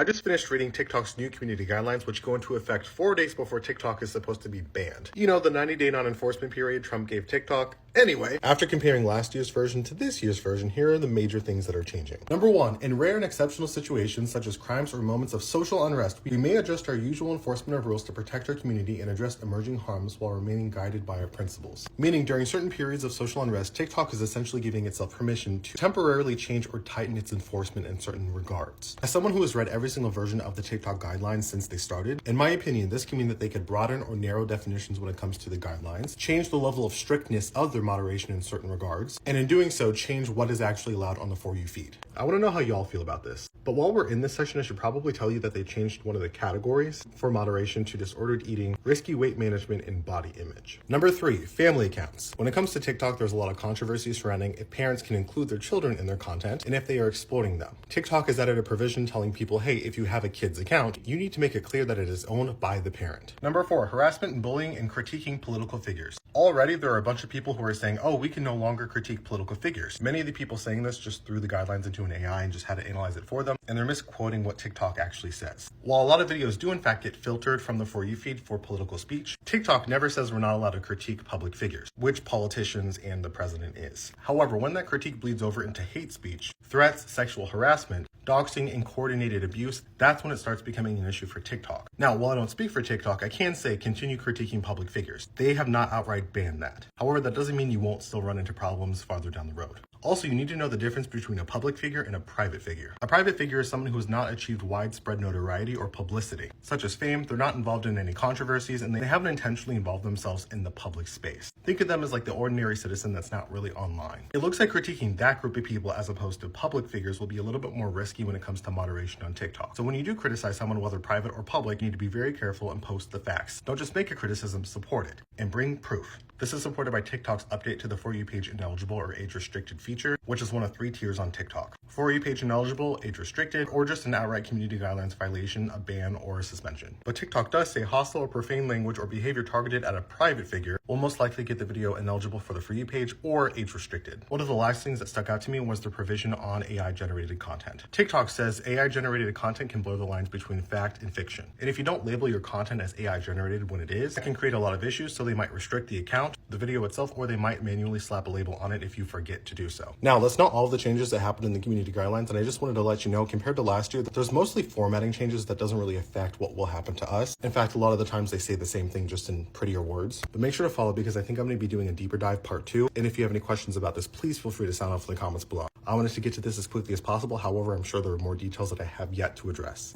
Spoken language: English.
I just finished reading TikTok's new community guidelines, which go into effect 4 days before TikTok is supposed to be banned. You know, the 90-day non-enforcement period Trump gave TikTok. Anyway, after comparing last year's version to this year's version, here are the major things that are changing. Number 1, in rare and exceptional situations such as crimes or moments of social unrest, we may adjust our usual enforcement of rules to protect our community and address emerging harms while remaining guided by our principles. Meaning, during certain periods of social unrest, TikTok is essentially giving itself permission to temporarily change or tighten its enforcement in certain regards. As someone who has read every single version of the TikTok guidelines since they started, in my opinion, this can mean that they could broaden or narrow definitions when it comes to the guidelines, change the level of strictness of their moderation in certain regards, and in doing so, change what is actually allowed on the For You feed. I want to know how y'all feel about this. But while we're in this section, I should probably tell you that they changed one of the categories for moderation to disordered eating, risky weight management, and body image. Number 3, family accounts. When it comes to TikTok, there's a lot of controversy surrounding if parents can include their children in their content and if they are exploiting them. TikTok has added a provision telling people, hey, if you have a kid's account, you need to make it clear that it is owned by the parent. Number 4, harassment and bullying and critiquing political figures. Already, there are a bunch of people who are saying, oh, we can no longer critique political figures. Many of the people saying this just threw the guidelines into an AI and just had to analyze it for them, and they're misquoting what TikTok actually says. While a lot of videos do in fact get filtered from the For You feed for political speech, TikTok never says we're not allowed to critique public figures, which politicians and the president is. However, when that critique bleeds over into hate speech, threats, sexual harassment, doxing, and coordinated abuse, that's when it starts becoming an issue for TikTok. Now, while I don't speak for TikTok, I can say continue critiquing public figures. They have not outright banned that. However, that doesn't mean you won't still run into problems farther down the road. Also, you need to know the difference between a public figure and a private figure. A private figure is someone who has not achieved widespread notoriety or publicity, such as fame. They're not involved in any controversies, and they haven't intentionally involved themselves in the public space. Think of them as like the ordinary citizen that's not really online. It looks like critiquing that group of people as opposed to public figures will be a little bit more risky when it comes to moderation on TikTok. So when you do criticize someone, whether private or public, you need to be very careful and post the facts. Don't just make a criticism, support it, and bring proof. This is supported by TikTok's update to the For You page ineligible or age restricted feature, which is one of 3 tiers on TikTok. For You page ineligible, age restricted, or just an outright community guidelines violation, a ban, or a suspension. But TikTok does say hostile or profane language or behavior targeted at a private figure will most likely get the video ineligible for the For You page or age restricted. One of the last things that stuck out to me was the provision on AI generated content. TikTok says AI generated content can blur the lines between fact and fiction. And if you don't label your content as AI generated when it is, that can create a lot of issues, so they might restrict the account, the video itself, or they might manually slap a label on it if you forget to do so. Now, that's not all of the changes that happened in the community guidelines, and I just wanted to let you know, compared to last year, that there's mostly formatting changes that doesn't really affect what will happen to us. In fact, a lot of the times they say the same thing just in prettier words. But make sure to follow, because I think I'm going to be doing a deeper dive part 2, and if you have any questions about this, please feel free to sound off in the comments below. I wanted to get to this as quickly as possible, however, I'm sure there are more details that I have yet to address.